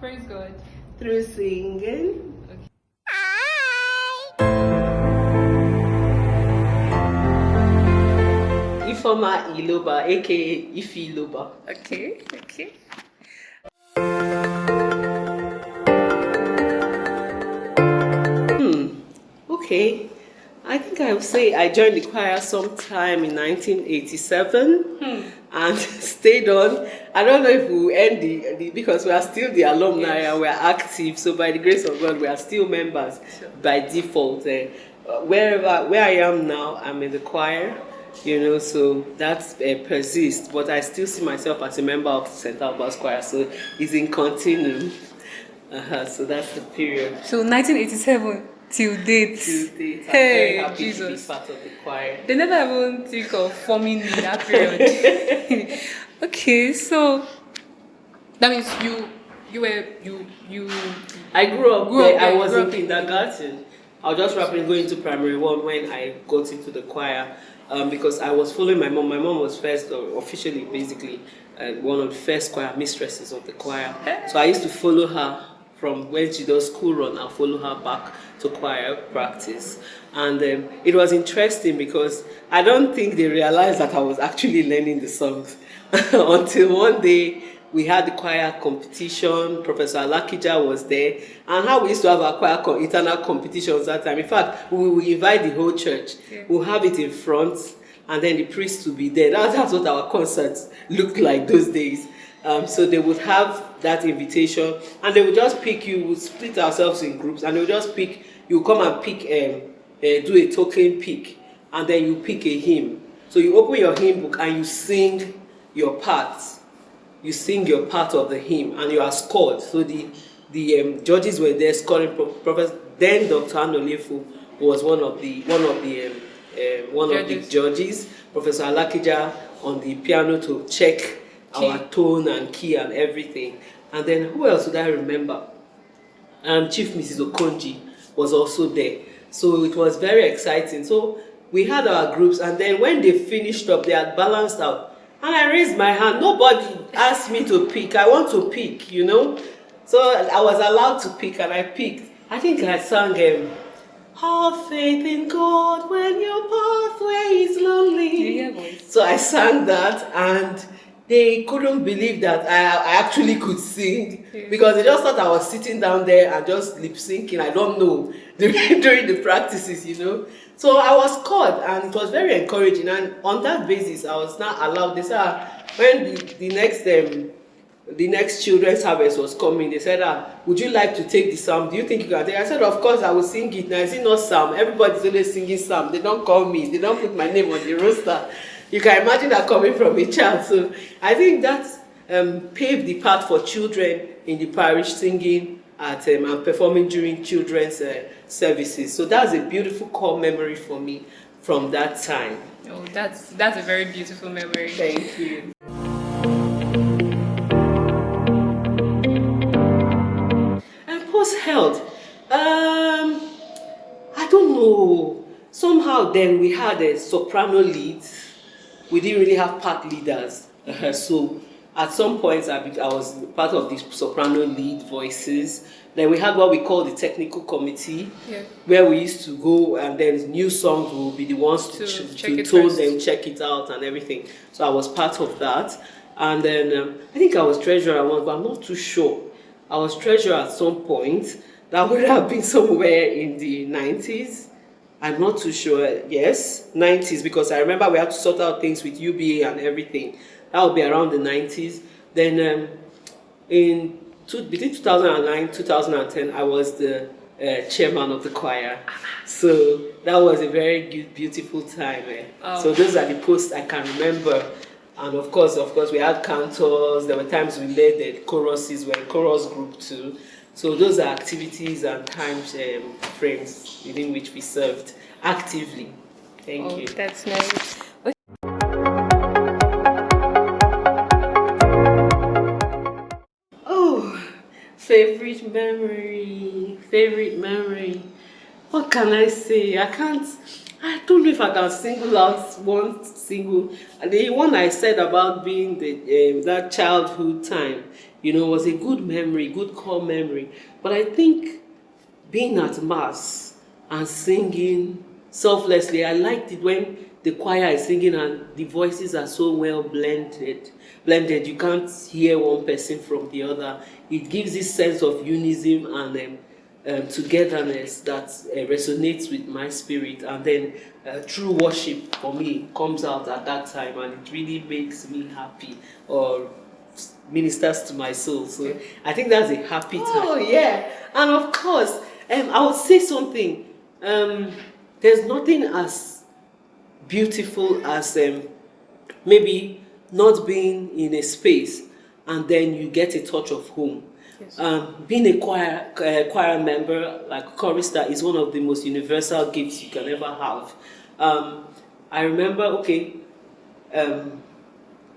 Praise God. Through singing. Okay. Ifoma Iloba, aka Ifi Iloba. Okay. Okay. Okay. I think I would say I joined the choir sometime in 1987 and stayed on. I don't know if we will end the because we are still the alumni and we are active. So by the grace of God, we are still members by default. Where I am now, I'm in the choir. So that persists. But I still see myself as a member of St. Albert's Choir. So it's in continuum. So that's the period. So 1987 till date. I'm Hey, very happy Jesus. to be part of the choir. They never even think of forming me that period. Okay, so that means you I grew up Grew there. up I there, was grew in up in- kindergarten. I was just rapidly going to primary one when I got into the choir because I was following my mom. My mom was first, officially, basically, one of the first choir mistresses of the choir. So I used to follow her from when she does school run. I'll follow her back to choir practice. And it was interesting because I don't think they realized that I was actually learning the songs until one day we had the choir competition. Professor Alakija was there, and how we used to have our choir internal competitions that time. In fact, we will invite the whole church. We'll have it in front, and then the priest will be there. That's what our concerts looked like those days. So they would have that invitation, and they would just pick you. Would split ourselves in groups, and they would just pick. You come and pick, do a token pick, and then you pick a hymn. So you open your hymn book and you sing your parts. You sing your part of the hymn and you are scored. So the judges were there scoring. Professor then Dr. Anolefu was one of the judges. Professor Alakija on the piano to check our tone and key and everything. And then who else would I remember? Chief Mrs. Okonji was also there. So it was very exciting. So we had our groups, and then when they finished up, they had balanced out. And I raised my hand. Nobody asked me to pick. I want to pick, So I was allowed to pick, and I picked. I think I sang, have faith in God when your pathway is lonely. So I sang that, and they couldn't believe that I actually could sing because they just thought I was sitting down there and just lip syncing. I don't know during the practices, So I was called, and it was very encouraging. And on that basis, I was not allowed. They said when the next children's harvest was coming, they said, would you like to take the psalm? Do you think you can take it? I said, of course, I will sing it. Now, is it not psalm? Everybody's always singing psalm. They don't call me. They don't put my name on the roster. You can imagine that coming from a child. So I think that paved the path for children in the parish singing at and performing during children's services. So that's a beautiful core memory for me from that time. Oh, that's a very beautiful memory. Thank you. And post-health, I don't know. Somehow then we had a soprano lead. We didn't really have part leaders. So at some point I was part of the soprano lead voices. Then we had what we call the technical committee, where we used to go, and then new songs will be the ones to tone them, check it out and everything. So I was part of that. And then I think I was treasurer once, but I'm not too sure. I was treasurer at some point. That would have been somewhere in the 90s. I'm not too sure. Yes, 90s, because I remember we had to sort out things with UBA and everything. That would be around the 90s. Then between 2009 2010, I was the chairman of the choir. So that was a very good, beautiful time. So those are the posts I can remember. And of course, we had cantors. There were times we led the choruses. We were in chorus group too. So those are activities and time frames within which we served actively. Thank you. That's nice. Oh, favorite memory. What can I say? I don't know if I can single out one single. The one I said about being that childhood time You know, it was a good memory, good core memory. But I think being at mass and singing selflessly, I liked it when the choir is singing and the voices are so well blended. You can't hear one person from the other. It gives this sense of unison and togetherness that resonates with my spirit, and then true worship for me comes out at that time, and it really makes me happy or ministers to my soul. So I think that's a happy time. Oh yeah, and of course, I would say something. There's nothing as beautiful as maybe not being in a space and then you get a touch of home. Yes. Being a choir member, like chorister, is one of the most universal gifts you can ever have. I remember,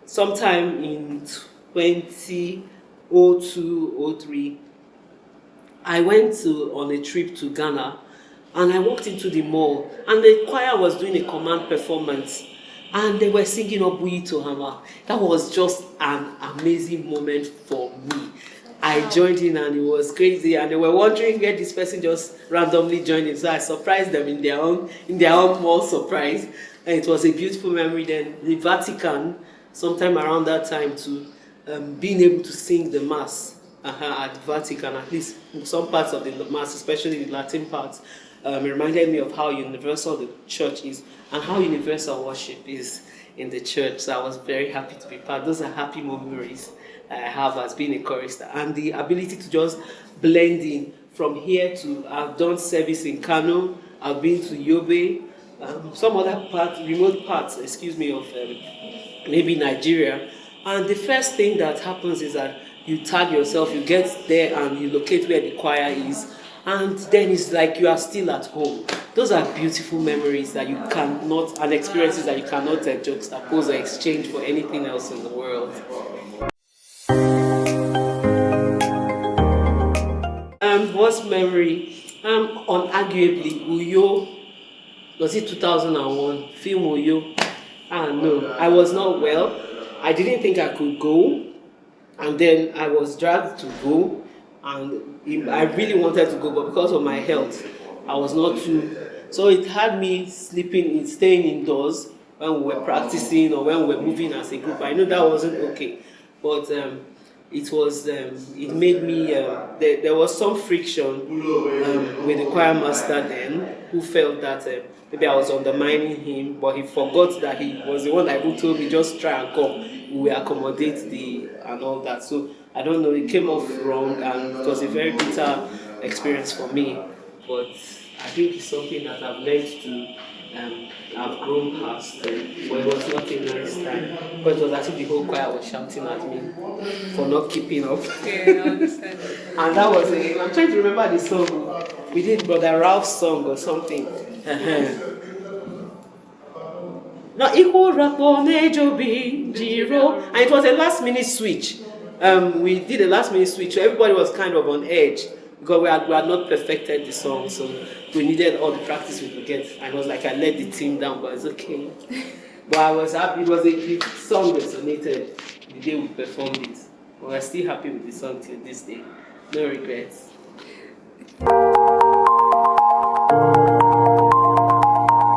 sometime in 2002-03, I went on a trip to Ghana, and I walked into the mall, and the choir was doing a command performance, and they were singing Obuyi Tohama. That was just an amazing moment for me. I joined in, and it was crazy, and they were wondering where this person just randomly joined in. So I surprised them in their own mall surprise, and it was a beautiful memory. Then the Vatican, sometime around that time, to being able to sing the mass at the Vatican, at least some parts of the mass, especially the Latin parts, reminded me of how universal the church is and how universal worship is in the church. So I was very happy to be part. Those are happy memories I have as being a chorister, and the ability to just blend in from here to, I've done service in Kano, I've been to Yobe, some other remote parts, of maybe Nigeria. And the first thing that happens is that you tag yourself, you get there and you locate where the choir is, and then it's like you are still at home. Those are beautiful memories that you cannot, and experiences that you cannot juxtapose or exchange for anything else in the world. Worst memory, unarguably, Uyo, was it 2001, film Uyo? No, I was not well. I didn't think I could go, and then I was dragged to go, and I really wanted to go, but because of my health, I was not too. So it had me staying indoors when we were practicing or when we were moving as a group. I know that wasn't okay, but it made me. There was some friction with the choir master then, who felt that maybe I was undermining him, but he forgot that he was the one who told me just try and come. We will accommodate and all that. So I don't know. It came off wrong, and it was a very bitter experience for me. But I think it's something that I've learned to. I've grown past, but it was not a nice time. But it was as if the whole choir was shouting at me for not keeping up. Yeah, I understand. And that was it. I'm trying to remember the song. We did Brother Ralph's song or something. No, equal rapone jobi jiro, and it was a last minute switch. We did a last minute switch, so everybody was kind of on edge because we had not perfected the song, so we needed all the practice we could get. And it was like I let the team down, but it's okay. But I was happy. The song resonated the day we performed it. But we're still happy with the song till this day. No regrets.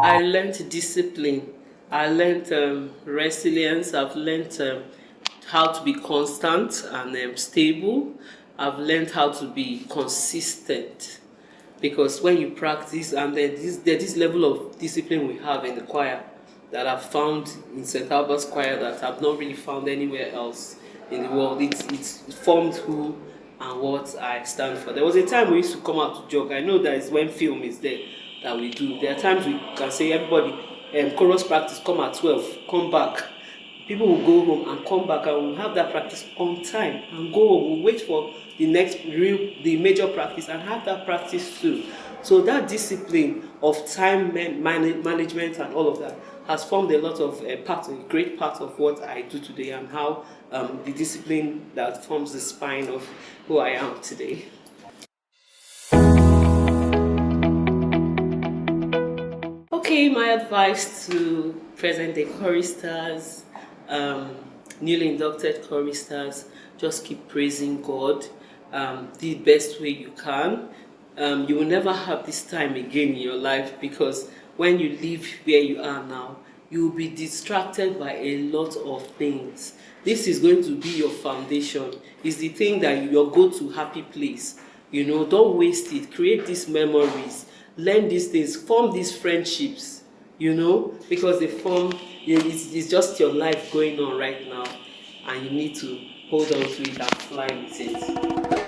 I learned discipline. I learned resilience. I've learned how to be constant and stable. I've learned how to be consistent, because when you practice, and there's this level of discipline we have in the choir that I've found in St. Albert's choir that I've not really found anywhere else in the world. It's formed who and what I stand for. There was a time we used to come out to jog. I know that is when film is there that we do. There are times we can say, everybody, chorus practice, come at 12, come back. People will go home and come back, and we'll have that practice on time and go home. We'll wait for the major practice and have that practice too. So that discipline of time management and all of that has formed a great part of what I do today, and how the discipline that forms the spine of who I am today. Okay, my advice to present-day choristers, newly inducted choristers: just keep praising God the best way you can. You will never have this time again in your life, because when you live where you are now, you will be distracted by a lot of things. This is going to be your foundation. It's the thing that your go-to happy place. You know, don't waste it. Create these memories. Learn these things. Form these friendships. You know, because they form. It's just your life going on right now, and you need to hold on to it and fly with it.